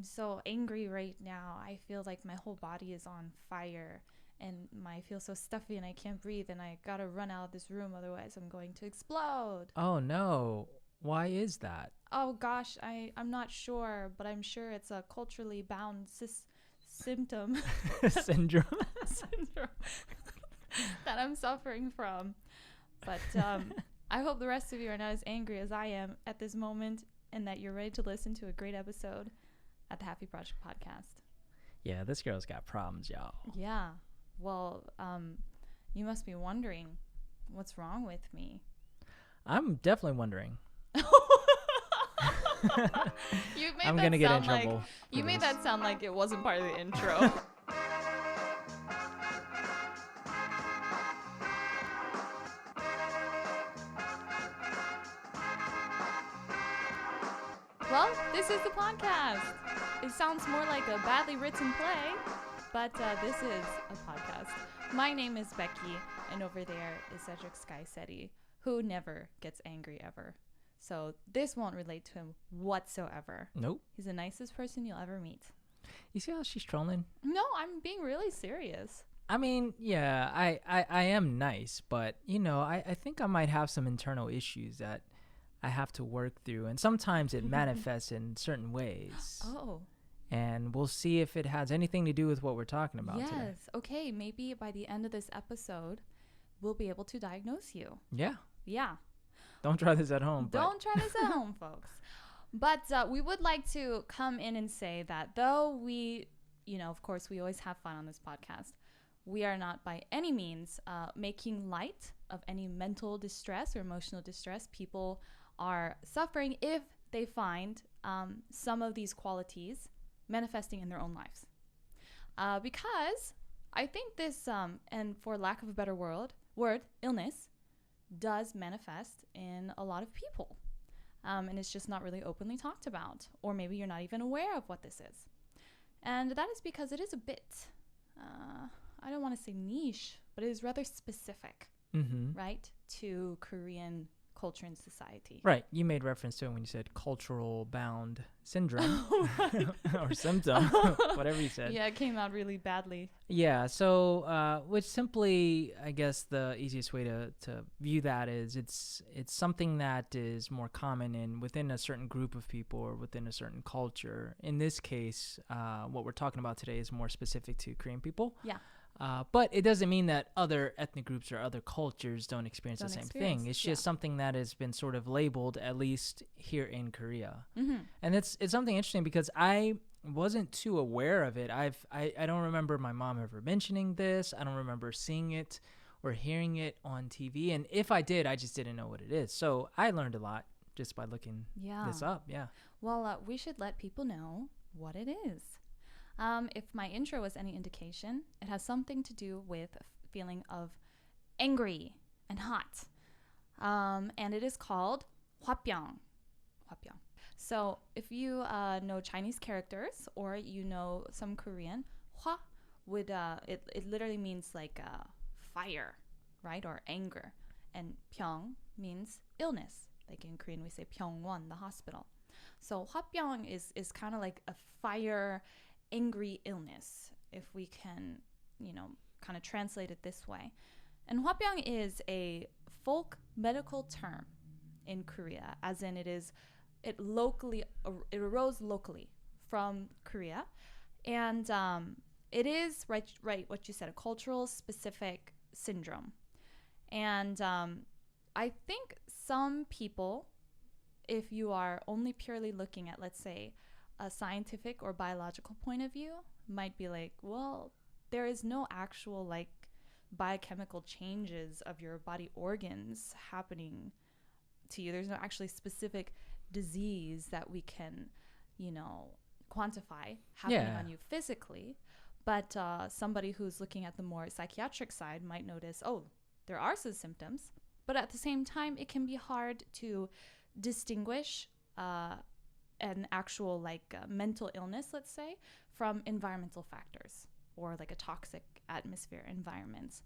I'm so angry right now. I feel like my whole body is on fire and I feel so stuffy and I can't breathe and I gotta run out of this room, otherwise I'm going to explode. Oh no. Why is that? Oh gosh, I'm not sure, but I'm sure it's a culturally bound symptom Syndrome. syndrome that I'm suffering from. But I hope the rest of you are not as angry as I am at this moment and that you're ready to listen to a great episode at the Halfie Project podcast. Yeah, this girl's got problems, y'all. Yeah. Well, you must be wondering what's wrong with me. I'm definitely wondering. I'm gonna get in trouble. You made that sound like it wasn't part of the intro. Well, this is the podcast. It sounds more like a badly written play, but this is a podcast. My name is Becky, and over there is Cedric Skysetti, who never gets angry ever. So this won't relate to him whatsoever. Nope. He's the nicest person you'll ever meet. You see how she's trolling? No, I'm being really serious. I mean, yeah, I am nice, but, I think I might have some internal issues that I have to work through. And sometimes it manifests in certain ways. Oh. And we'll see if it has anything to do with what we're talking about today. Yes. Okay, maybe by the end of this episode, we'll be able to diagnose you. Yeah. Yeah. Don't try this at home. Don't try this at home, folks. But we would like to come in and say that though we, of course, we always have fun on this podcast, we are not by any means making light of any mental distress or emotional distress people are suffering if they find some of these qualities manifesting in their own lives. Because I think this, and for lack of a better word, illness, does manifest in a lot of people. And it's just not really openly talked about. Or maybe you're not even aware of what this is. And that is because it is a bit, I don't want to say niche, but it is rather specific, right, to Korean culture and society. Right. You made reference to it when you said cultural bound syndrome or symptom, whatever you said. Yeah, it came out really badly. Yeah. So, which simply, I guess the easiest way to view that is it's something that is more common within a certain group of people or within a certain culture. In this case, what we're talking about today is more specific to Korean people. Yeah. But it doesn't mean that other ethnic groups or other cultures don't experience the same thing. It's just something that has been sort of labeled, at least here in Korea. And it's something interesting because I wasn't too aware of it. I don't remember my mom ever mentioning this. I don't remember seeing it or hearing it on TV. And if I did, I just didn't know what it is. So I learned a lot just by looking this up. Yeah. Well, we should let people know what it is. If my intro was any indication, it has something to do with a feeling of angry and hot. And it is called Hwa-Byung. Hwa-Byung. So if you know Chinese characters or you know some Korean, Hwa would, it literally means like fire, right? Or anger. And Byung means illness. Like in Korean, we say Byungwon, the hospital. So Hwa-Byung is kind of like a fire angry illness, if we can, kind of translate it this way. And Hwa-Byung is a folk medical term in Korea, as in it arose locally from Korea. And it is, right, what you said, a cultural specific syndrome. And I think some people, if you are only purely looking at, let's say, a scientific or biological point of view, might be like, well, there is no actual like biochemical changes of your body organs happening to you. There's no actually specific disease that we can, quantify happening on you physically. But somebody who's looking at the more psychiatric side might notice, oh, there are some symptoms, but at the same time, it can be hard to distinguish an actual mental illness, let's say, from environmental factors or like a toxic atmosphere environment.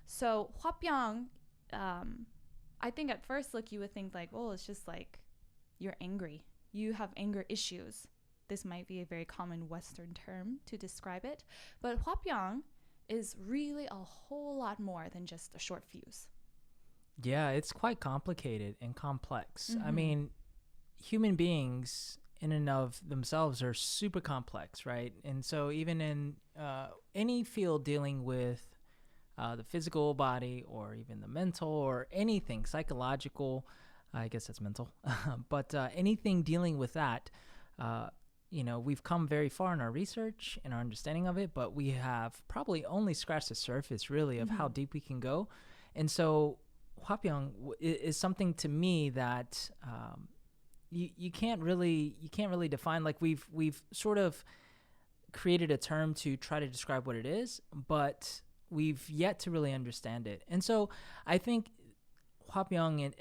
So Hwa-Byung, I think at first look you would think like, oh, it's just like you're angry. You have anger issues. this might be a very common Western term to describe it, but Hwa-Byung is really a whole lot more than just a short fuse. Yeah, it's quite complicated and complex. I mean, human beings in and of themselves are super complex, right? And so even in any field dealing with the physical body or even the mental or anything psychological, I guess that's mental, but anything dealing with that, we've come very far in our research and our understanding of it, but we have probably only scratched the surface really of how deep we can go. And so Hwa-Byung is something to me that you can't really define. Like we've sort of created a term to try to describe what it is, but we've yet to really understand it. And so I think Hwa-Byung,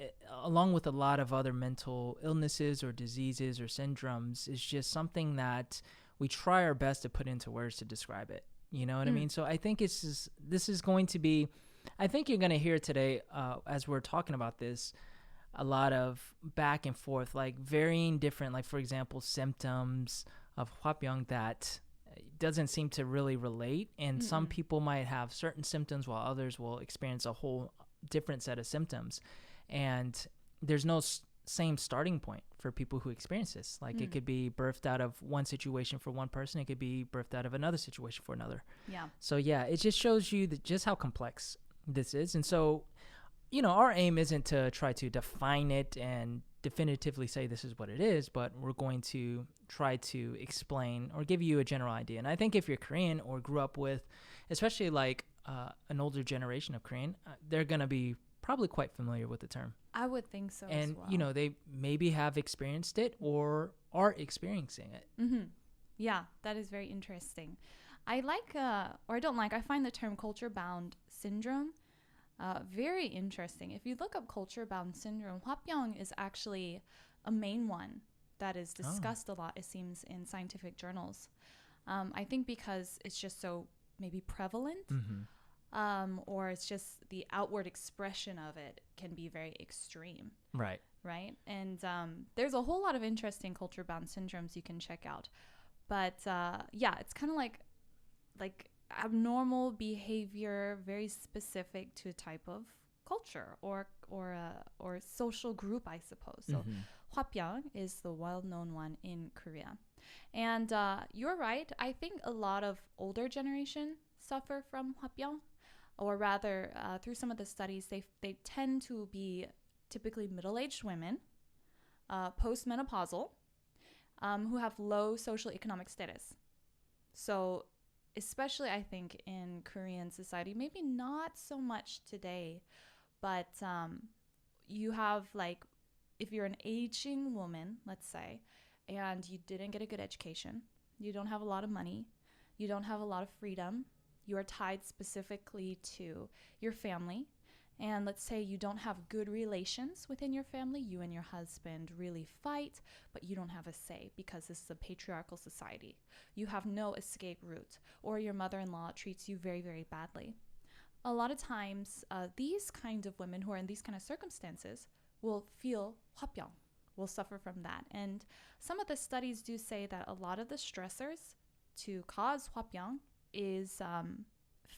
along with a lot of other mental illnesses or diseases or syndromes, is just something that we try our best to put into words to describe it. You know what I mean? So I think this is going to be, I think you're going to hear today, as we're talking about this, a lot of back and forth, like varying different, like for example, symptoms of Hwa-Byung that doesn't seem to really relate. And some people might have certain symptoms while others will experience a whole different set of symptoms. And there's no same starting point for people who experience this. Like it could be birthed out of one situation for one person. It could be birthed out of another situation for another. Yeah. So yeah, it just shows you just how complex this is. And so, our aim isn't to try to define it and definitively say this is what it is, but we're going to try to explain or give you a general idea. And I think if you're Korean or grew up with, especially like an older generation of Korean, they're going to be probably quite familiar with the term. I would think so and, as well. They maybe have experienced it or are experiencing it. Yeah, that is very interesting. I find the term culture-bound syndrome very interesting. If you look up culture-bound syndrome, Hwa-Byung is actually a main one that is discussed a lot, it seems, in scientific journals. I think because it's just so maybe prevalent, or it's just the outward expression of it can be very extreme. Right. Right? And there's a whole lot of interesting culture-bound syndromes you can check out. But it's kind of like abnormal behavior, very specific to a type of culture or social group, I suppose. So Hwa-Byung is the well-known one in Korea. And you're right. I think a lot of older generation suffer from Hwa-Byung, or rather, through some of the studies, they tend to be typically middle-aged women, postmenopausal, who have low social economic status. So especially, I think, in Korean society, maybe not so much today, but you have, like, if you're an aging woman, let's say, and you didn't get a good education, you don't have a lot of money, you don't have a lot of freedom, you are tied specifically to your family, and let's say you don't have good relations within your family, you and your husband really fight, but you don't have a say because this is a patriarchal society. You have no escape route, or your mother-in-law treats you very, very badly. A lot of times, these kind of women who are in these kind of circumstances will feel Hwa-Byung, will suffer from that. And some of the studies do say that a lot of the stressors to cause Hwa-Byung is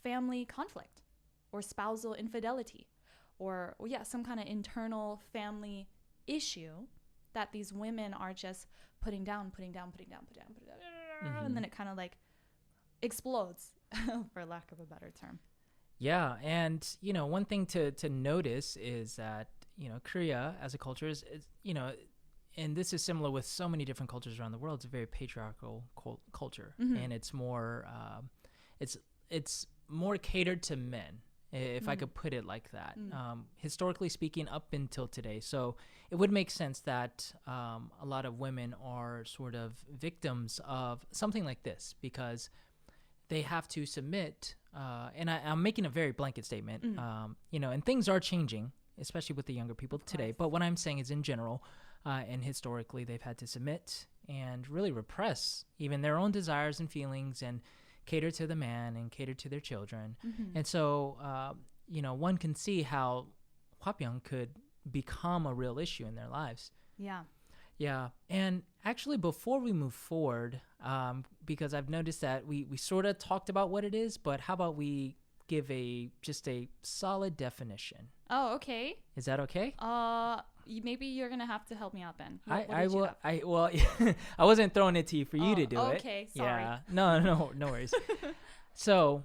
family conflict, or spousal infidelity, or some kind of internal family issue that these women are just putting down, and then it kind of like explodes, for lack of a better term. Yeah, and one thing to notice is that Korea as a culture is and this is similar with so many different cultures around the world. It's a very patriarchal culture, and it's more it's more catered to men, if I could put it like that, historically speaking, up until today. So it would make sense that a lot of women are sort of victims of something like this because they have to submit, and I'm making a very blanket statement, and things are changing, especially with the younger people today. But what I'm saying is in general, and historically, they've had to submit and really repress even their own desires and feelings and cater to the man and cater to their children. And so, one can see how Hwa-Byung could become a real issue in their lives. Yeah. Yeah. And actually, before we move forward, because I've noticed that we sort of talked about what it is, but how about we give just a solid definition? Oh, okay. Is that okay? Maybe you're gonna have to help me out, Ben. I will. I wasn't throwing it to you for you to do it. Okay, sorry. Yeah. No worries. So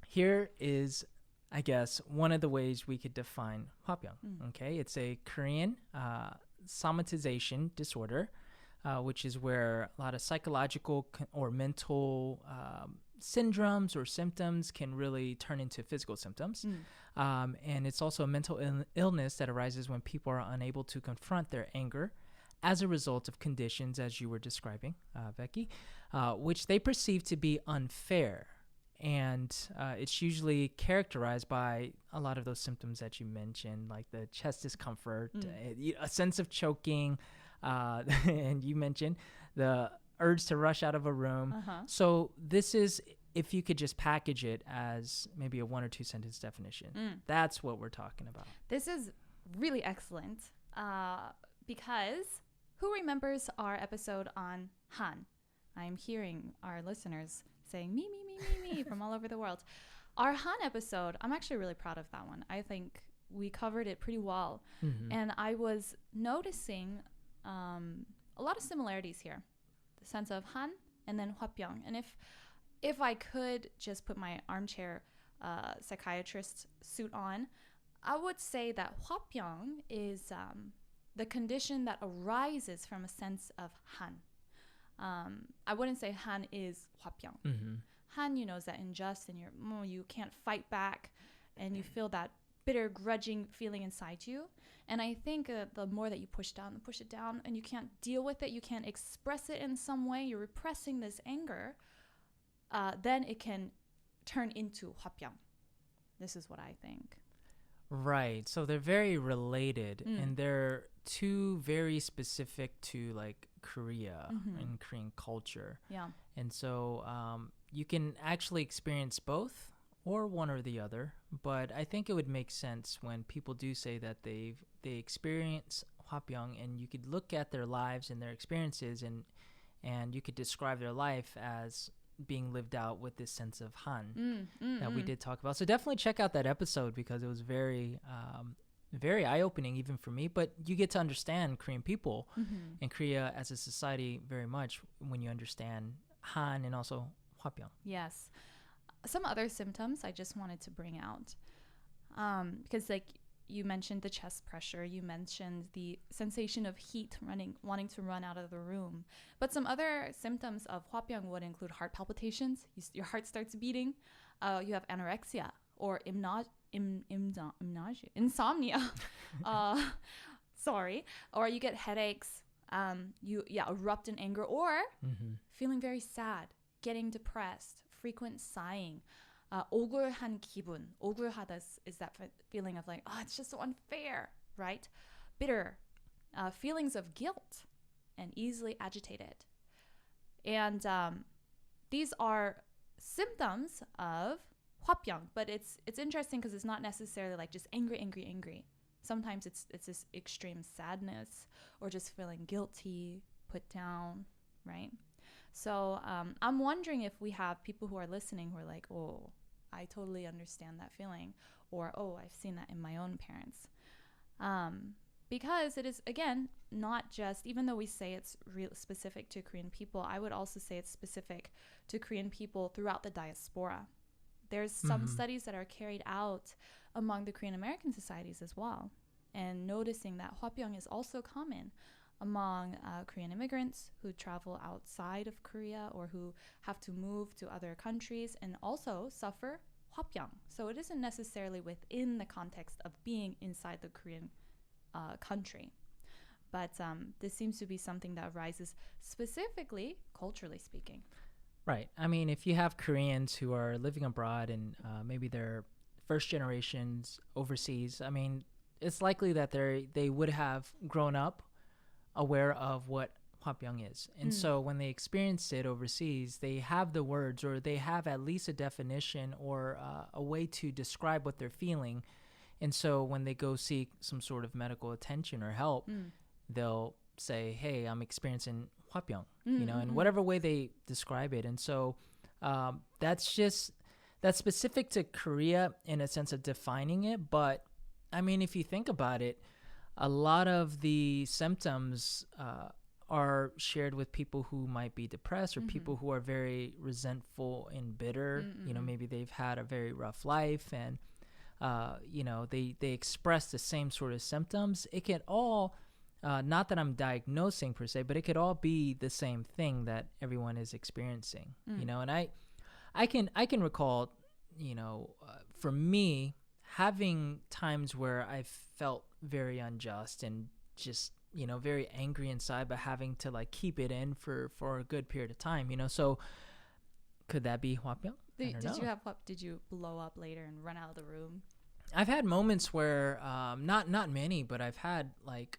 here is, I guess, one of the ways we could define Hwa-Byung. Okay, it's a Korean somatization disorder, which is where a lot of psychological or mental syndromes or symptoms can really turn into physical symptoms. And it's also a mental illness that arises when people are unable to confront their anger as a result of conditions, as you were describing, Becky, which they perceive to be unfair. And it's usually characterized by a lot of those symptoms that you mentioned, like the chest discomfort, a sense of choking, and you mentioned the urge to rush out of a room. So this is, if you could just package it as maybe a 1 or 2 sentence definition, that's what we're talking about. This is really excellent because who remembers our episode on Han? I'm hearing our listeners saying me from all over the world. Our Han episode, I'm actually really proud of that one. I think we covered it pretty well. And I was noticing a lot of similarities here. The sense of Han and then Hwa-Byung. And if I could just put my armchair psychiatrist suit on, I would say that Hwa-Byung is the condition that arises from a sense of Han. I wouldn't say Han is Hwa-Byung. Han, is that unjust and you can't fight back and you feel that bitter, grudging feeling inside you. And I think the more that you push it down and you can't deal with it, you can't express it in some way, you're repressing this anger, then it can turn into Hwa-Byung. This is what I think. Right. So they're very related and they're two very specific to like Korea and Korean culture. Yeah. And so you can actually experience both or one or the other, but I think it would make sense when people do say that they experience Hwa-Byung, and you could look at their lives and their experiences and you could describe their life as being lived out with this sense of Han that we did talk about. So definitely check out that episode because it was very very eye-opening even for me, but you get to understand Korean people and Korea as a society very much when you understand Han and also Hwa-Byung. Yes. Some other symptoms I just wanted to bring out because like you mentioned the chest pressure, you mentioned the sensation of heat, wanting to run out of the room. But some other symptoms of Hwa-Byung would include heart palpitations, your heart starts beating, you have anorexia or insomnia, or you get headaches, you erupt in anger, or feeling very sad, getting depressed, frequent sighing. 억울한 기분. 억울하다 is that feeling of like, it's just so unfair, right? Bitter, feelings of guilt, and easily agitated. And these are symptoms of Hwa-Byung, but it's interesting because it's not necessarily like just angry. Sometimes it's this extreme sadness or just feeling guilty, put down, right? So I'm wondering if we have people who are listening who are like, oh, I totally understand that feeling, or oh, I've seen that in my own parents. Because it is, again, not just, even though we say it's real specific to Korean people, I would also say it's specific to Korean people throughout the diaspora. There's some studies that are carried out among the Korean American societies as well, and noticing that Hwa-Byung is also common among Korean immigrants who travel outside of Korea or who have to move to other countries and also suffer Hwa-Byung. So it isn't necessarily within the context of being inside the Korean country. But this seems to be something that arises specifically, culturally speaking. Right. I mean, if you have Koreans who are living abroad and maybe they're first generations overseas, I mean, it's likely that they would have grown up aware of what Hwa-Byung is. And so when they experience it overseas, they have the words, or they have at least a definition or a way to describe what they're feeling. And so when they go seek some sort of medical attention or help, they'll say, hey, I'm experiencing Hwa-Byung, in whatever way they describe it. And so that's specific to Korea in a sense of defining it. But I mean, if you think about it, a lot of the symptoms are shared with people who might be depressed or people who are very resentful and bitter. Maybe they've had a very rough life, and they express the same sort of symptoms. It can all, not that I'm diagnosing per se, but it could all be the same thing that everyone is experiencing. And I can recall, for me, having times where I felt very unjust and just very angry inside, but having to like keep it in for a good period of time. So could that be Hwa-Byung? Did you blow up later and run out of the room? I've had moments where not many, but I've had like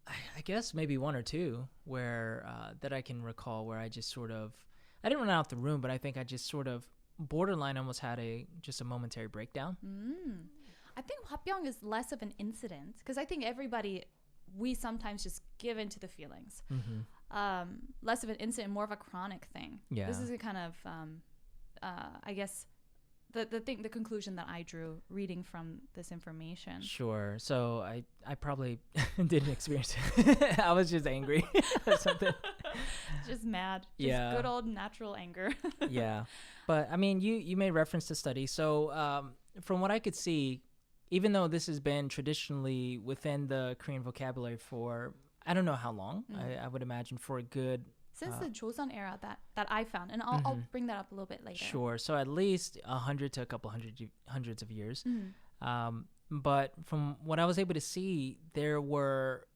I guess maybe one or two where that I can recall where I just sort of, I didn't run out the room, but I think I just sort of borderline almost had just a momentary breakdown. I think Hwa-Byung is less of an incident, because I think we sometimes just give into the feelings. Less of an incident, more of a chronic thing. Yeah. This is a kind of, I guess, the conclusion that I drew reading from this information. Sure. So I probably didn't experience it. I was just angry or something. Just mad. Just good old natural anger. Yeah. But I mean, you made reference to study. So from what I could see, even though this has been traditionally within the Korean vocabulary for, I don't know how long, I would imagine for a good... Since the Joseon era that I found. And I'll bring that up a little bit later. Sure. So at least 100 to a couple hundreds of years. But from what I was able to see, there were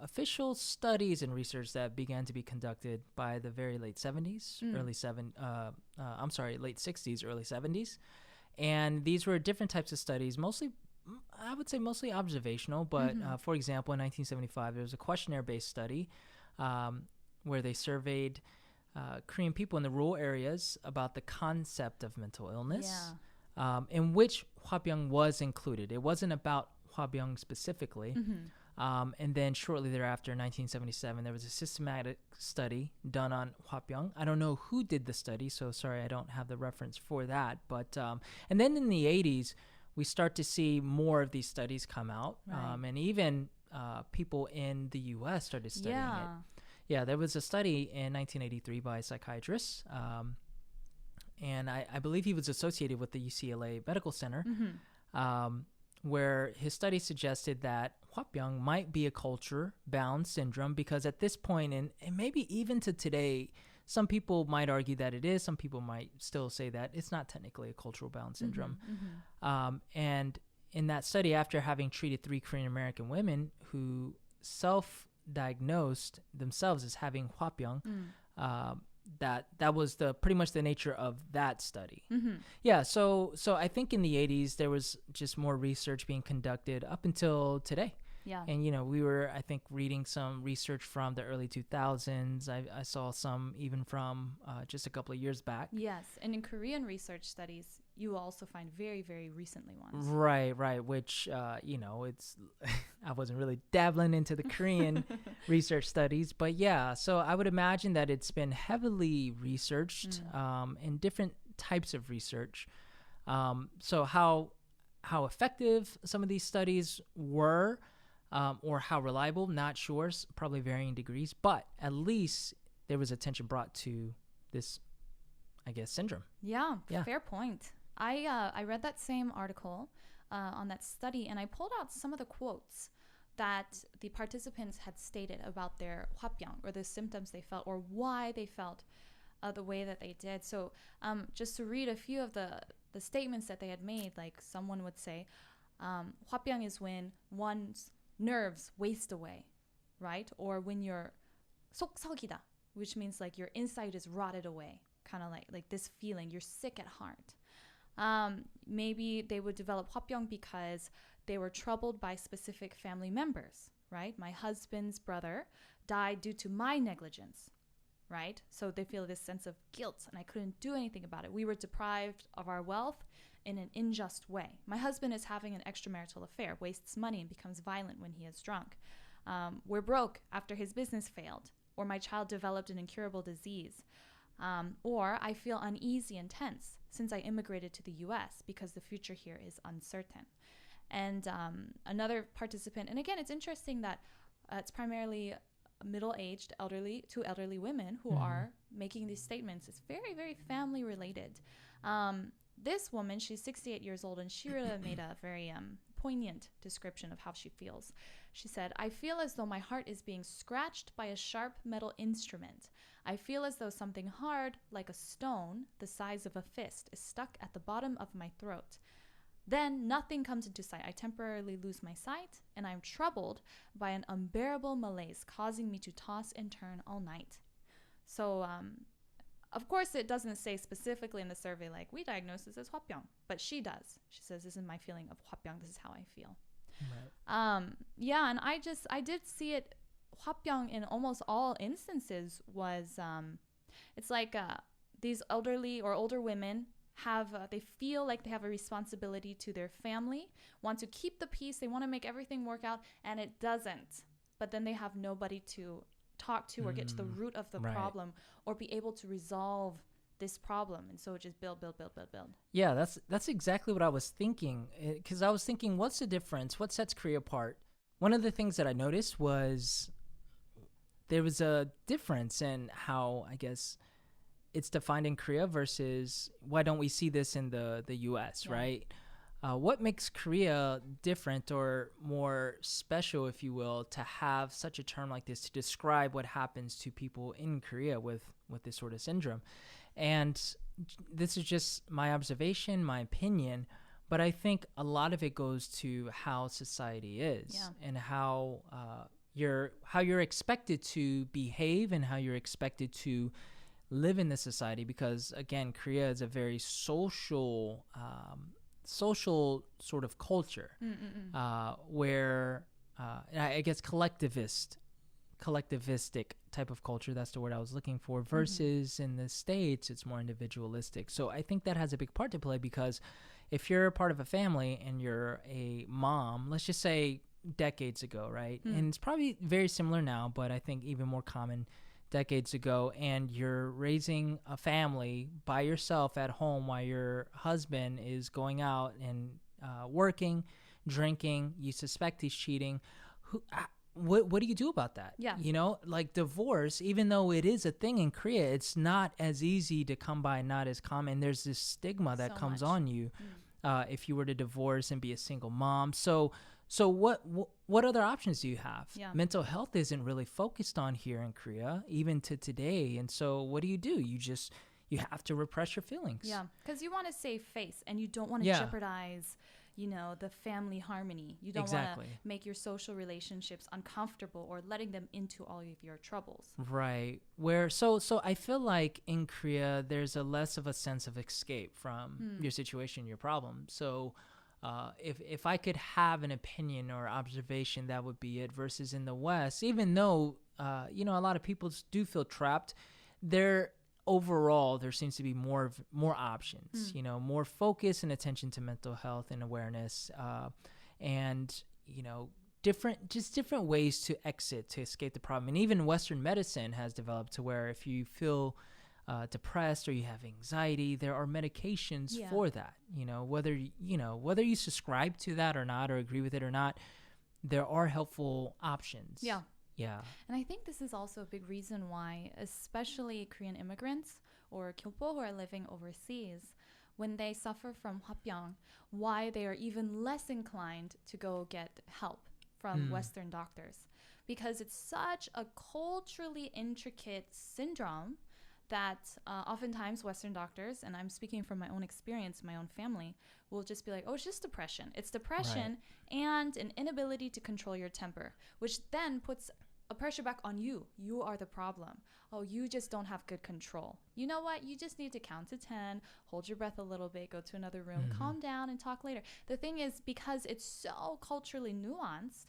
official studies and research that began to be conducted by the very late 70s, late 60s, early 70s. And these were different types of studies, I would say mostly observational, but for example, in 1975, there was a questionnaire-based study where they surveyed Korean people in the rural areas about the concept of mental illness, in which Hwa-Byung was included. It wasn't about Hwa-Byung specifically. And then shortly thereafter, in 1977, there was a systematic study done on Hwa-Byung. I don't know who did the study, so sorry, I don't have the reference for that. But and then in the 80s, we start to see more of these studies come out, and even people in the U.S. started studying it. Yeah, there was a study in 1983 by a psychiatrist, and I believe he was associated with the UCLA Medical Center, where his study suggested that Hwa-Byung might be a culture-bound syndrome, because at this point, and maybe even to today, some people might argue that it is. Some people might still say that it's not technically a cultural-bound syndrome. And in that study, after having treated 3 Korean-American women who self-diagnosed themselves as having Hwa-Byung, that was pretty much the nature of that study. Yeah, so I think in the 80s, there was just more research being conducted up until today. Yeah. And, we were, I think, reading some research from the early 2000s. I saw some even from just a couple of years back. Yes. And in Korean research studies, you also find very, very recently ones. Right. Which, it's, I wasn't really dabbling into the Korean research studies. But yeah, so I would imagine that it's been heavily researched in different types of research. So how effective some of these studies were, or how reliable, not sure, probably varying degrees, but at least there was attention brought to this, I guess, syndrome. Yeah. Fair point. I read that same article on that study, and I pulled out some of the quotes that the participants had stated about their Hwa-Byung, or the symptoms they felt, or why they felt the way that they did. So just to read a few of the statements that they had made, like someone would say, Hwa-Byung is when one's nerves waste away, right? Or when you're 속썩이다, which means like your inside is rotted away, kind of like this feeling, you're sick at heart. Maybe they would develop Hwa-Byung because they were troubled by specific family members, right? My husband's brother died due to my negligence, right? So they feel this sense of guilt, and I couldn't do anything about it. We were deprived of our wealth in an unjust way. My husband is having an extramarital affair, wastes money, and becomes violent when he is drunk. we're broke after his business failed, or my child developed an incurable disease, or I feel uneasy and tense since I immigrated to the US because the future here is uncertain. And another participant, and again, it's interesting that it's primarily middle-aged elderly women who are making these statements. It's very, very family related. This woman, she's 68 years old, and she really made a very poignant description of how she feels. She said, I feel as though my heart is being scratched by a sharp metal instrument. I feel as though something hard, like a stone, the size of a fist, is stuck at the bottom of my throat. Then nothing comes into sight. I temporarily lose my sight, and I'm troubled by an unbearable malaise causing me to toss and turn all night. So, of course, it doesn't say specifically in the survey, like, we diagnose this as Hwa-Byung, but she does. She says, this is my feeling of Hwa-Byung. This is how I feel. Right. Yeah, and I did see it. Hwa-Byung in almost all instances was, it's like these elderly or older women they feel like they have a responsibility to their family, want to keep the peace, they want to make everything work out, and it doesn't. But then they have nobody to talk to or get to the root of the problem or be able to resolve this problem. And so it just build. Yeah, that's exactly what I was thinking, because I was thinking, what's the difference? What sets Korea apart? One of the things that I noticed was there was a difference in how, I guess, it's defined in Korea versus why don't we see this in the US, right? What makes Korea different or more special, if you will, to have such a term like this to describe what happens to people in Korea with this sort of syndrome? And this is just my observation, my opinion, but I think a lot of it goes to how society is and how you're expected to behave and how you're expected to live in this society, because again, Korea is a very social sort of culture, where I guess collectivistic type of culture, that's the word I was looking for, versus in the States it's more individualistic. So I think that has a big part to play, because if you're part of a family and you're a mom, let's just say decades ago, right? And it's probably very similar now, but I think even more common decades ago, and you're raising a family by yourself at home while your husband is going out and working, drinking, you suspect he's cheating. What do you do about that? Yeah. You know, like divorce, even though it is a thing in Korea, it's not as easy to come by, not as common. There's this stigma that comes on you if you were to divorce and be a single mom. So what other options do you have? Yeah. Mental health isn't really focused on here in Korea, even to today. And so what do? You have to repress your feelings. Yeah, because you want to save face and you don't want to jeopardize, the family harmony. You don't want to make your social relationships uncomfortable or letting them into all of your troubles. Right. So I feel like in Korea, there's less of a sense of escape from your situation, your problem. So if I could have an opinion or observation, that would be it. Versus in the West, even though a lot of people do feel trapped, overall there seems to be more options, more focus and attention to mental health and awareness, and different ways to escape the problem. And even Western medicine has developed to where if you feel depressed or you have anxiety, there are medications for that. Whether you subscribe to that or not, or agree with it or not, there are helpful options. Yeah. And I think this is also a big reason why, especially Korean immigrants or Kyopo who are living overseas, when they suffer from Hwa-Byung, why they are even less inclined to go get help from Western doctors. Because it's such a culturally intricate syndrome that oftentimes Western doctors, and I'm speaking from my own experience, my own family, will just be like, oh, it's just depression. It's depression and an inability to control your temper, which then puts a pressure back on you. You are the problem. Oh, you just don't have good control. You know what? You just need to count to 10, hold your breath a little bit, go to another room, calm down, and talk later. The thing is, because it's so culturally nuanced,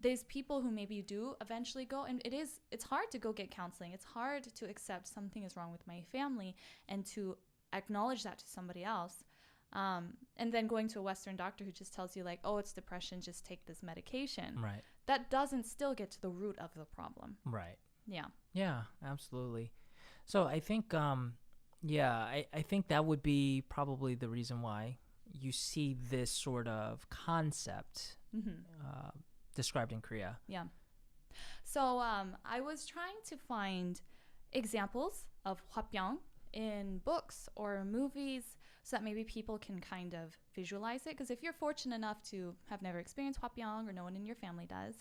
there's people who maybe do eventually go, and it's hard to go get counseling. It's hard to accept something is wrong with my family and to acknowledge that to somebody else. And then going to a Western doctor who just tells you like, oh, it's depression, just take this medication. Right. that doesn't still get to the root of the problem. Right. Yeah. Yeah, absolutely. So I think, I think that would be probably the reason why you see this sort of concept described in Korea. Yeah. So I was trying to find examples of Hwa-Byung in books or movies so that maybe people can kind of visualize it. Because if you're fortunate enough to have never experienced Hwa-Byung or no one in your family does,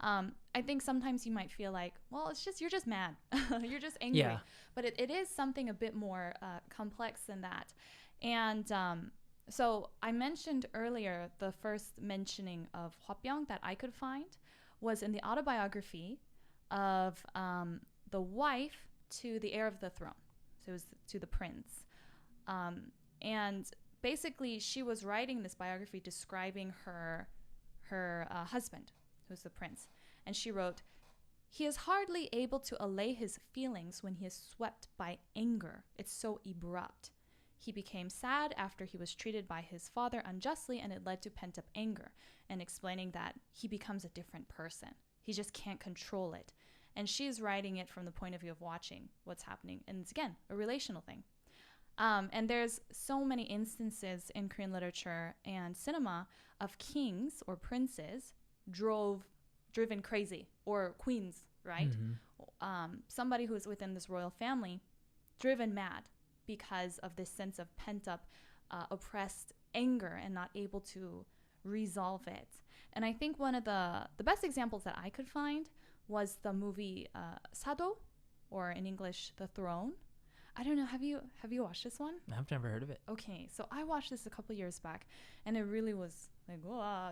I think sometimes you might feel like, well, you're just mad. You're just angry. Yeah. But it is something a bit more complex than that. And so I mentioned earlier the first mentioning of Hwa-Byung that I could find was in the autobiography of the wife to the heir of the throne. So it was to the prince. And basically, she was writing this biography describing her husband, who's the prince. And she wrote, "He is hardly able to allay his feelings when he is swept by anger. It's so abrupt. He became sad after he was treated by his father unjustly, and it led to pent-up anger," and explaining that he becomes a different person. He just can't control it. And she's writing it from the point of view of watching what's happening. And it's, again, a relational thing. And there's so many instances in Korean literature and cinema of kings or princes driven crazy, or queens, right? Somebody who's within this royal family driven mad because of this sense of pent-up, oppressed anger and not able to resolve it. And I think one of the best examples that I could find was the movie Sado, or in English, The Throne. I don't know, have you watched this one? I've never heard of it. Okay, so I watched this a couple years back, and it really was like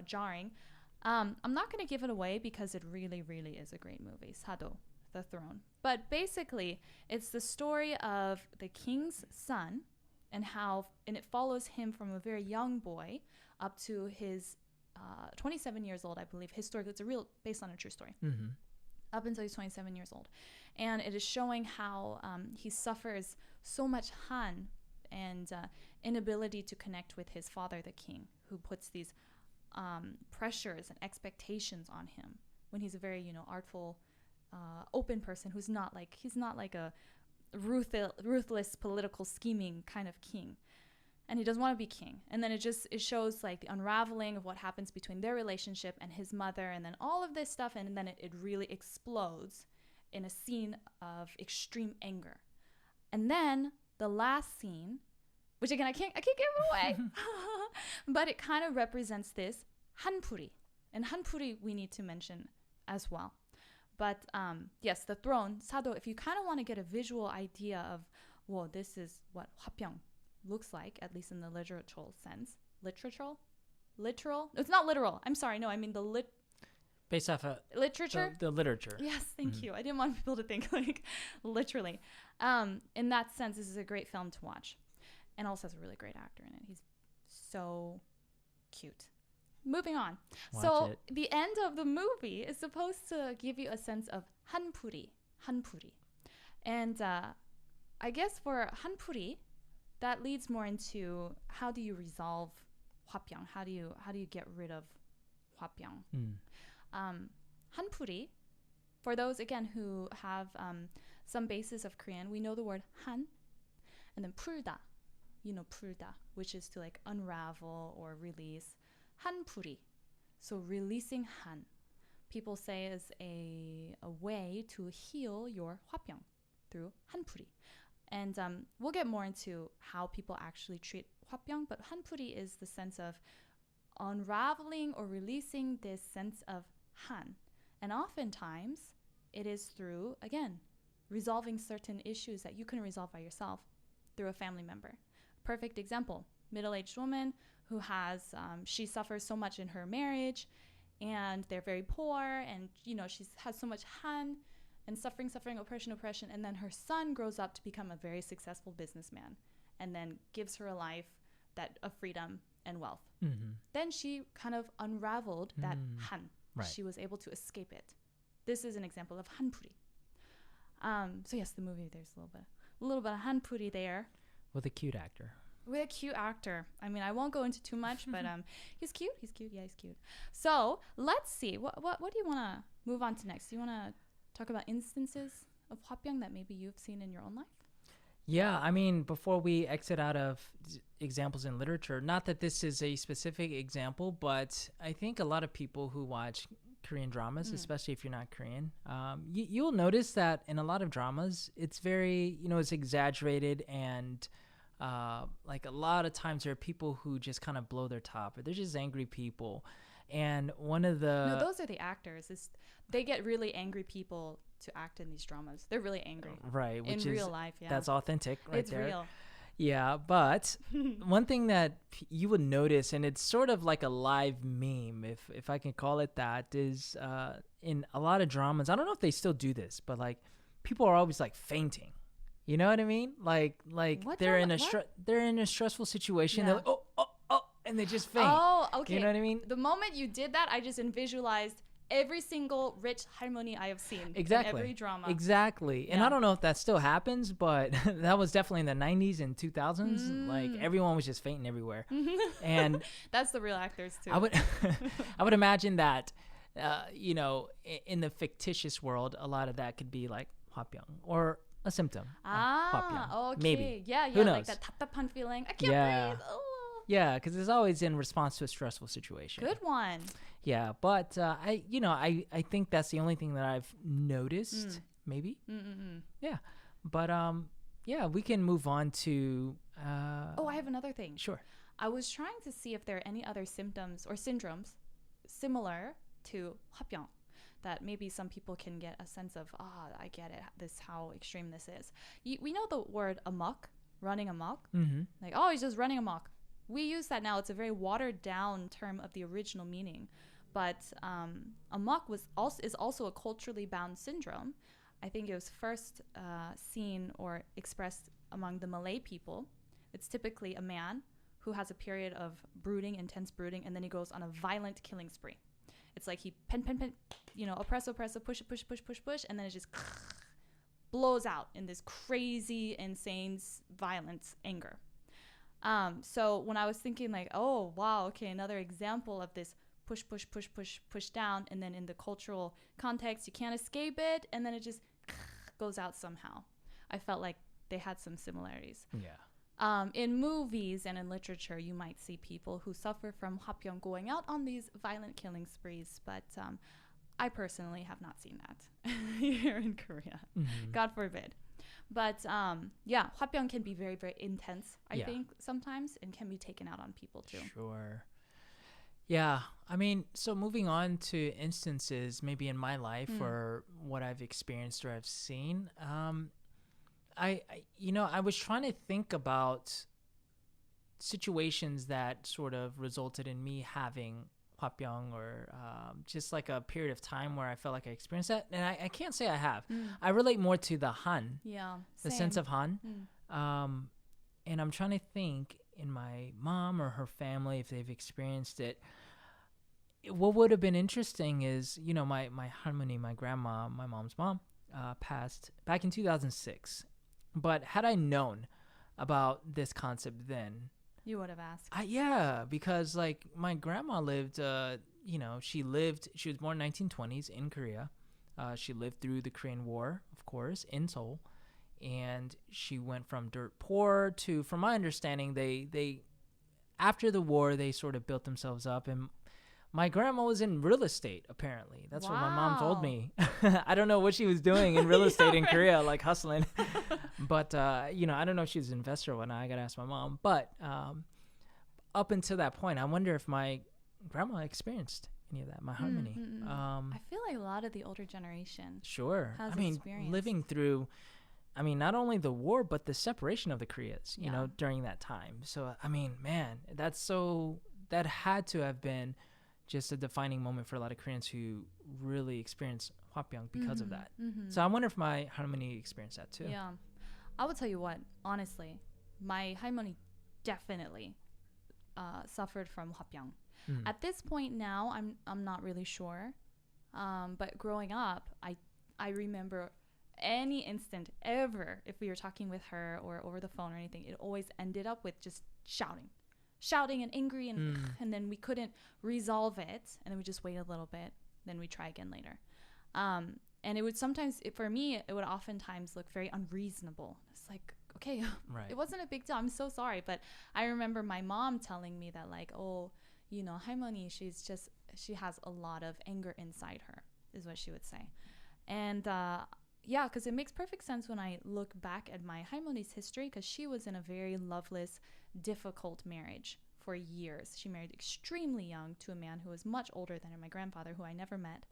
jarring. I'm not going to give it away because it really, really is a great movie, Sado, The Throne. But basically, it's the story of the king's son and it follows him from a very young boy up to his 27 years old, I believe. Historically, it's based on a true story. Up until he's 27 years old. And it is showing how he suffers so much han and inability to connect with his father, the king, who puts these pressures and expectations on him when he's a very, artful, open person he's not like a ruthless political scheming kind of king. And he doesn't want to be king. And then it shows like the unraveling of what happens between their relationship and his mother, and then all of this stuff, and then it really explodes in a scene of extreme anger. And then the last scene, which again I can't give it away, but it kind of represents this hanpuri. And hanpuri we need to mention as well. But yes, The Throne, Sado, if you kind of want to get a visual idea of, well, this is what Hwa-Byung looks like, at least in the literal sense. Literal? It's not literal. I'm sorry. No, I mean based off of literature. The literature. Yes, thank you. I didn't want people to think like literally. In that sense, this is a great film to watch, and also has a really great actor in it. He's so cute. Moving on. Watch it. The end of the movie is supposed to give you a sense of hanpuri. And I guess for hanpuri, that leads more into how do you resolve Hwa-Byung? How do you get rid of Hwa-Byung? Hanpuri, for those again who have some basis of Korean, we know the word han, and then 풀다, 풀다, which is to like unravel or release. Hanpuri, so releasing han, people say is a way to heal your Hwa-Byung through hanpuri. And we'll get more into how people actually treat Hwa-Byung, but hanpuri is the sense of unraveling or releasing this sense of han. And oftentimes, it is through, again, resolving certain issues that you couldn't resolve by yourself through a family member. Perfect example, middle-aged woman who she suffers so much in her marriage, and they're very poor, and, she has so much han, and suffering, oppression, and then her son grows up to become a very successful businessman, and then gives her a life of freedom and wealth. Then she kind of unraveled that han. Right. She was able to escape it. This is an example of hanpuri. So yes, the movie, there's a little bit of hanpuri there. With a cute actor. With a cute actor. I mean, I won't go into too much, but he's cute. He's cute. Yeah, he's cute. So let's see. What do you want to move on to next? Do you want to talk about instances of Hwa-Byung that maybe you've seen in your own life? Yeah, I mean, before we exit out of examples in literature, not that this is a specific example, but I think a lot of people who watch Korean dramas, especially if you're not Korean, you'll notice that in a lot of dramas, it's very, it's exaggerated, and like a lot of times there are people who just kind of blow their top, or they're just angry people. And one of the... No, those are the actors. They get really angry people to act in these dramas. They're really angry. Right. Which in real life, yeah. That's authentic right there. It's real. Yeah, but one thing that you would notice, and it's sort of like a live meme, if I can call it that, is in a lot of dramas, I don't know if they still do this, but like people are always like fainting. You know what I mean? Like they're in a stressful situation. Yeah. They're like, oh, and they just faint. Oh, okay. You know what I mean? The moment you did that, I just visualized every single rich harmony I have seen exactly. in every drama. Exactly. And I don't know if that still happens, but that was definitely in the 90s and 2000s. Like everyone was just fainting everywhere. And that's the real actors too. I would imagine that, in the fictitious world, a lot of that could be like Hwa-Byung or a symptom. Okay. Maybe. Yeah. Who knows? Like that taptapan feeling. I can't breathe. Oh. Yeah, because it's always in response to a stressful situation. Good one. Yeah, but I think that's the only thing that I've noticed. Maybe. Yeah, but we can move on to. I have another thing. Sure. I was trying to see if there are any other symptoms or syndromes similar to Hwa-Byung that maybe some people can get a sense of. I get it. How extreme this is. We know the word amok, running amok. Like, he's just running amok. We use that now. It's a very watered down term of the original meaning. But amok is also a culturally bound syndrome. I think it was first seen or expressed among the Malay people. It's typically a man who has a period of intense brooding, and then he goes on a violent killing spree. It's like he pen, oppress, push, and then it just blows out in this crazy, insane, violent anger. So when I was thinking like, oh, wow, okay, another example of this push down, and then in the cultural context, you can't escape it, and then it just goes out somehow. I felt like they had some similarities. Yeah. In movies and in literature, you might see people who suffer from Hwa-Byung going out on these violent killing sprees, but I personally have not seen that here in Korea. God forbid. But Hwa-Byung can be very, very intense, I think, sometimes, and can be taken out on people too. Sure. Yeah. I mean, so moving on to instances maybe in my life or what I've experienced or I've seen, I was trying to think about situations that sort of resulted in me having Hwa-Byung or just like a period of time where I felt like I experienced that. And I can't say I have. I relate more to the Han. Yeah. The sense of Han. And I'm trying to think in my mom or her family if they've experienced it. What would have been interesting is, my harmony, my grandma, my mom's mom, passed back in 2006. But had I known about this concept then, you would have asked. Yeah, because like my grandma lived, she was born in 1920s in Korea. She lived through the Korean War, of course, in Seoul. And she went from dirt poor to, from my understanding, they after the war, they sort of built themselves up. And my grandma was in real estate, apparently. That's what my mom told me. I don't know what she was doing in real estate in Korea, like hustling. But, I don't know if she was an investor or whatnot. I got to ask my mom. But up until that point, I wonder if my grandma experienced any of that, my harmony. I feel like a lot of the older generation has experienced. Living through, not only the war, but the separation of the Koreas, during that time. So, man, that had to have been just a defining moment for a lot of Koreans who really experienced Hwa-Byung because of that. So I wonder if my harmony experienced that too. Yeah. I will tell you what, honestly, my harmony definitely suffered from Hwa-Byung. At this point now, I'm not really sure. But growing up, I remember any instant ever, if we were talking with her or over the phone or anything, it always ended up with just shouting and angry, and then we couldn't resolve it, and then we just wait a little bit, then we try again later. And it would sometimes, for me, it would oftentimes look very unreasonable. It's like, okay, right. It wasn't a big deal. I'm so sorry. But I remember my mom telling me that, like, oh, you know, Halmoni, she has a lot of anger inside her, is what she would say. And yeah, because it makes perfect sense when I look back at my Halmoni's history, because she was in a very loveless, difficult marriage for years. She married extremely young to a man who was much older than her, my grandfather, who I never met.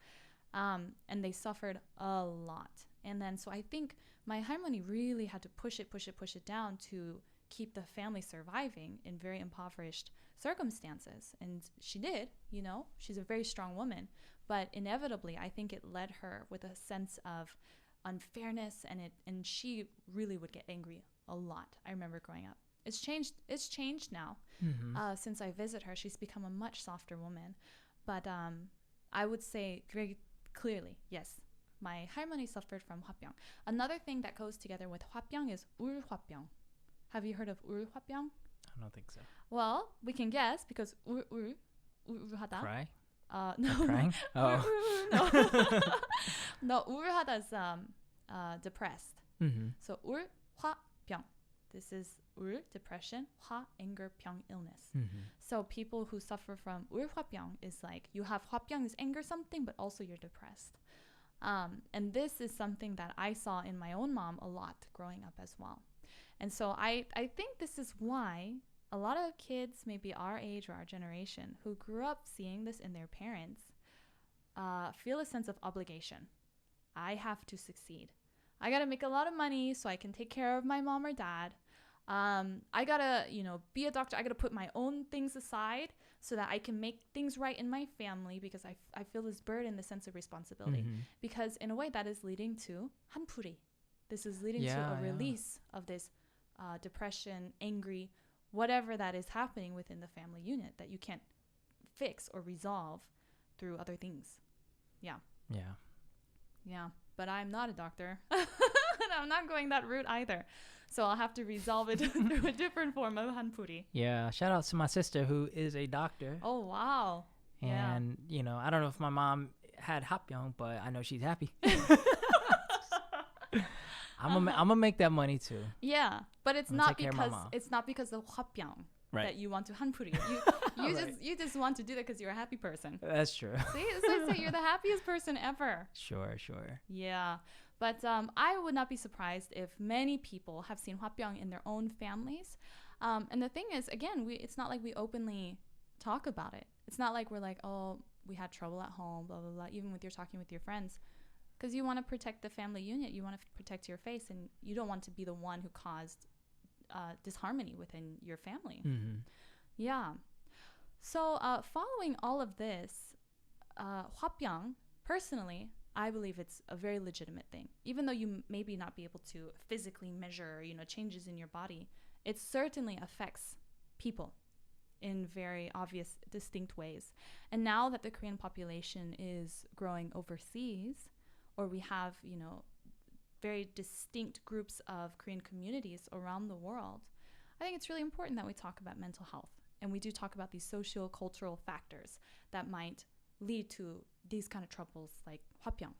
And they suffered a lot. And then, so I think my Halmoni really had to push it down to keep the family surviving in very impoverished circumstances. And she did, you know, she's a very strong woman, but inevitably, I think it led her with a sense of unfairness, and she really would get angry a lot. I remember growing up. It's changed now. Since I visit her, she's become a much softer woman. But I would say very clearly, yes, my Halmoni suffered from Hwa-Byung. Another thing that goes together with Hwa-Byung is Hwa-Byung. Have you heard of Hwa-Byung? I don't think so. Well, we can guess because hada. Cry? No. Crying? Oh. No. No, hada is depressed. So Hwa-Byung. This is depression, Hwa, anger, Byung, illness. So people who suffer from Hwa-Byung is like, you have Hwa-Byung is anger something, but also you're depressed. And this is something that I saw in my own mom a lot growing up as well. And so I think this is why a lot of kids, maybe our age or our generation, who grew up seeing this in their parents, feel a sense of obligation. I have to succeed. I got to make a lot of money so I can take care of my mom or dad. I got to, be a doctor. I got to put my own things aside so that I can make things right in my family, because I feel this burden, the sense of responsibility. Because in a way that is leading to hanpuri. This is leading to a release of this depression, angry, whatever that is happening within the family unit that you can't fix or resolve through other things. Yeah. But I'm not a doctor. And I'm not going that route either. So I'll have to resolve it through a different form of hanpuri. Yeah. Shout out to my sister who is a doctor. Oh, wow. And, I don't know if my mom had Hwa-Byung, but I know she's happy. I'm gonna make that money too. Yeah, but it's not because of Hwa-Byung that you want to hanpuri. You just want to do that because you're a happy person. That's true. See, so you're the happiest person ever. Sure. Yeah, but I would not be surprised if many people have seen Hwa-Byung in their own families. And the thing is, again, it's not like we openly talk about it. It's not like we're like, oh, we had trouble at home, blah blah blah. Even with talking with your friends. Because you want to protect the family unit, you want to protect your face, and you don't want to be the one who caused disharmony within your family. Yeah. So following all of this, Hwa-Byung, personally, I believe it's a very legitimate thing. Even though you maybe not be able to physically measure, changes in your body, it certainly affects people in very obvious, distinct ways. And now that the Korean population is growing overseas, or we have, very distinct groups of Korean communities around the world, I think it's really important that we talk about mental health. And we do talk about these socio-cultural factors that might lead to these kind of troubles like Hwa-Byung.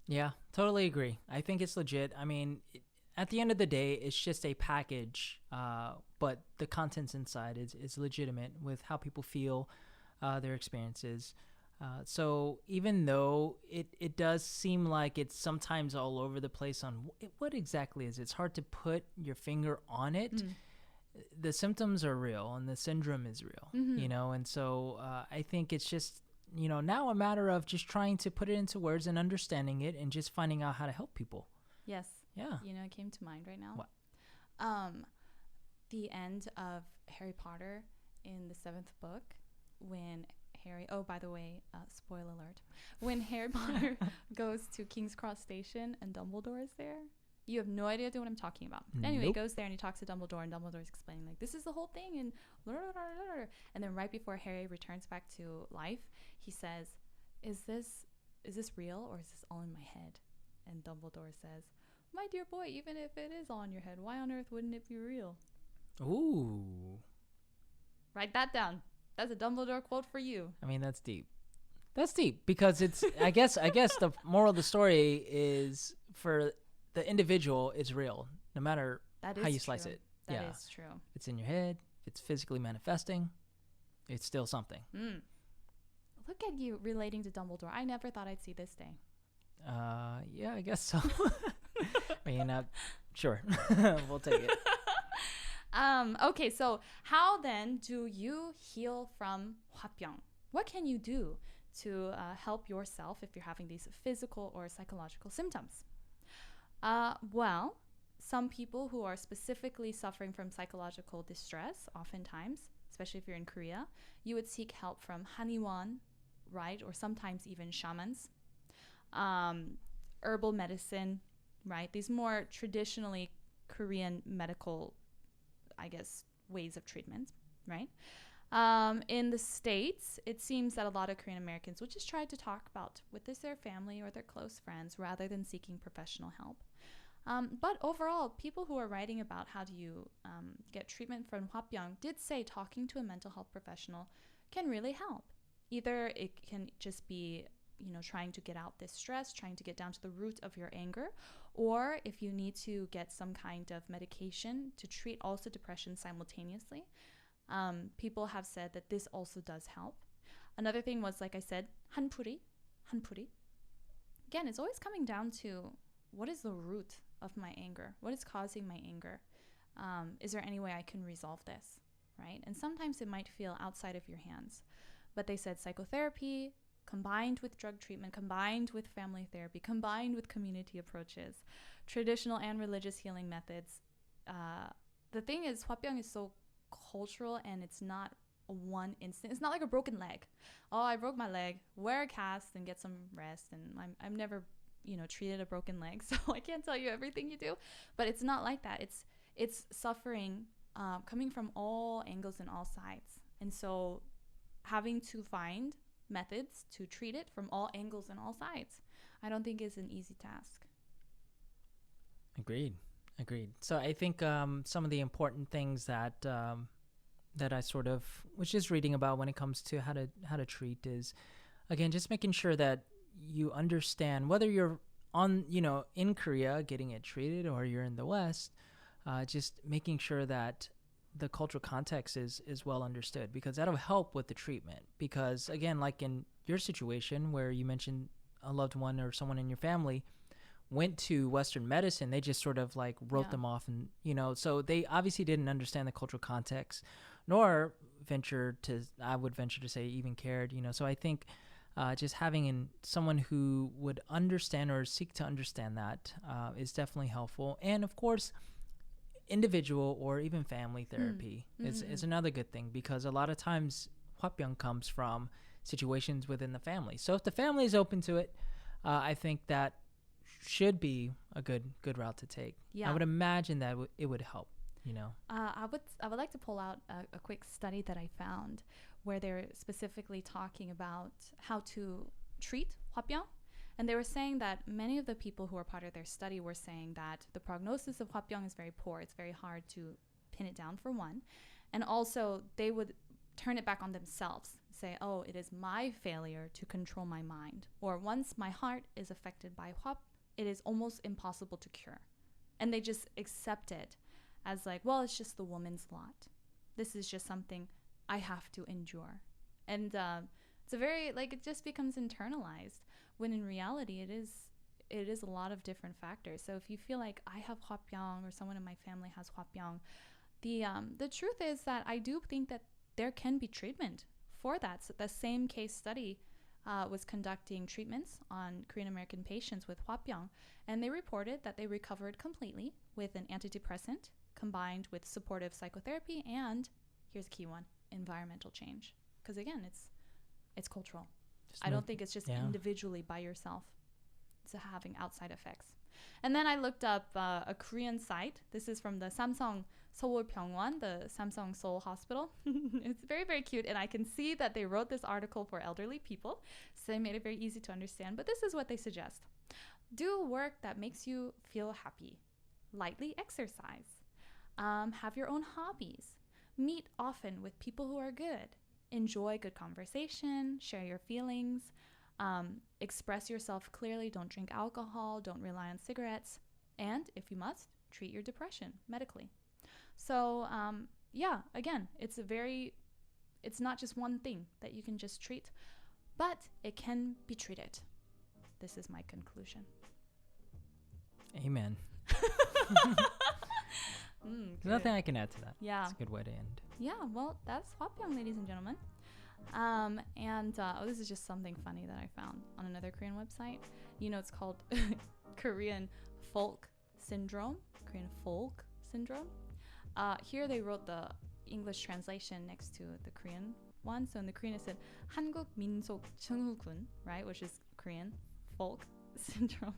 Yeah, totally agree. I think it's legit. I mean, at the end of the day, it's just a package, but the contents inside is legitimate with how people feel, their experiences. So even though it does seem like it's sometimes all over the place on what exactly is it, it's hard to put your finger on it. The symptoms are real and the syndrome is real, and so I think it's just, now a matter of just trying to put it into words and understanding it and just finding out how to help people. Yes. Yeah. It came to mind right now. What? The end of Harry Potter in the 7th book, when Harry, oh, by the way, spoiler alert, when Harry Potter goes to King's Cross Station and Dumbledore is there, you have no idea what I'm talking about. Anyway, he goes there and he talks to Dumbledore, and Dumbledore's explaining, like, this is the whole thing, and then right before Harry returns back to life, he says, is this real, or is this all in my head? And Dumbledore says, "My dear boy, even if it is on your head, why on earth wouldn't it be real?" Ooh. Write that down. That's a Dumbledore quote for you. I mean, that's deep. That's deep because it's. I guess the moral of the story is for the individual, it's real, no matter how you slice it. That is true. If it's in your head, if it's physically manifesting, it's still something. Look at you relating to Dumbledore. I never thought I'd see this day. Yeah, I guess so. I mean, sure. We'll take it. Okay, so how then do you heal from Hwa-Byung? What can you do to help yourself if you're having these physical or psychological symptoms? Well, some people who are specifically suffering from psychological distress, oftentimes, especially if you're in Korea, you would seek help from Haniwon, right? Or sometimes even shamans, herbal medicine, right? These more traditionally Korean medical, I guess, ways of treatment, right? In the States, it seems that a lot of Korean Americans would just try to talk about with their family or their close friends rather than seeking professional help. But overall, people who are writing about how do you get treatment from Hwa-Byung did say talking to a mental health professional can really help. Either it can just be, trying to get out this stress, trying to get down to the root of your anger, or if you need to get some kind of medication to treat also depression simultaneously. People have said that this also does help. Another thing was, like I said, hanpuri. Again, it's always coming down to what is the root of my anger? What is causing my anger? Is there any way I can resolve this, right? And sometimes it might feel outside of your hands. But they said psychotherapy combined with drug treatment, combined with family therapy, combined with community approaches, traditional and religious healing methods. The thing is, Hwa-Byung is so cultural and it's not one instant. It's not like a broken leg. Oh, I broke my leg, wear a cast and get some rest. And I'm never, treated a broken leg, so I can't tell you everything you do. But it's not like that. It's suffering coming from all angles and all sides. And so having to find methods to treat it from all angles and all sides, I don't think is an easy task. Agreed. So I think some of the important things that I sort of was just reading about when it comes to how to treat is, again, just making sure that you understand whether you're on, in Korea getting it treated or you're in the West, just making sure that the cultural context is well understood, because that'll help with the treatment. Because again, like in your situation where you mentioned a loved one or someone in your family went to Western medicine, they just sort of like wrote them off, and so they obviously didn't understand the cultural context, nor I would venture to say even cared. So I think just having someone who would understand or seek to understand that is definitely helpful. And of course, individual or even family therapy is another good thing, because a lot of times Hwa-Byung comes from situations within the family. So if the family is open to it, I think that should be a good route to take. I would imagine that it would help. I would like to pull out a quick study that I found where they're specifically talking about how to treat Hwa-Byung. And they were saying that many of the people who were part of their study were saying that the prognosis of Hwa-Byung is very poor. It's very hard to pin it down, for one. And also, they would turn it back on themselves, say, oh, it is my failure to control my mind. Or once my heart is affected by Hwa, it is almost impossible to cure. And they just accept it as like, well, it's just the woman's lot. This is just something I have to endure. And it's a very, it just becomes internalized, when in reality it is a lot of different factors. So if you feel like I have Hwa-Byung or someone in my family has Hwa-Byung, the truth is that I do think that there can be treatment for that. So the same case study was conducting treatments on Korean American patients with Hwa-Byung, and they reported that they recovered completely with an antidepressant combined with supportive psychotherapy and, here's a key one, environmental change. Because again, it's cultural. I don't think it's just individually by yourself. It's having outside effects. And then I looked up a Korean site. This is from the Samsung Seoul Byungwon, the Samsung Seoul Hospital. It's very, very cute. And I can see that they wrote this article for elderly people. So they made it very easy to understand. But this is what they suggest. Do work that makes you feel happy. Lightly exercise. Have your own hobbies. Meet often with people who are good. Enjoy good conversation. Share your feelings. Express yourself clearly. Don't drink alcohol. Don't rely on cigarettes. And if you must, treat your depression medically. So again, it's not just one thing that you can just treat, but it can be treated. This is my conclusion. Amen. Nothing I can add to that. Yeah. It's a good way to end. Yeah, well, that's Hwa-Byung, ladies and gentlemen. This is just something funny that I found on another Korean website. It's called Korean folk syndrome. Korean folk syndrome. Here they wrote the English translation next to the Korean one. So in the Korean it said 한국 민속 증후군, right, which is Korean folk syndrome.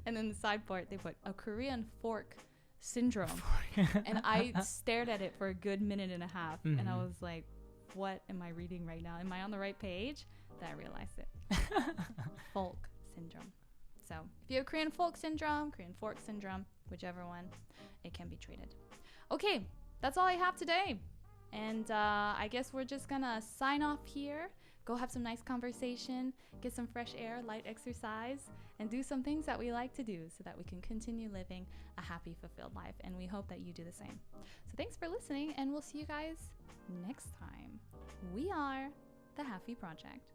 And then the side part they put a Korean fork syndrome. And I stared at it for a good minute and a half, and I was like, what am I reading right now? Am I on the right page? Then I realized it. Folk syndrome. So if you have Korean folk syndrome, Korean fork syndrome, whichever one, it can be treated. Okay, that's all I have today. And I guess we're just gonna sign off here. Go have some nice conversation, get some fresh air, light exercise, and do some things that we like to do so that we can continue living a happy, fulfilled life. And we hope that you do the same. So thanks for listening, and we'll see you guys next time. We are the Halfie Project.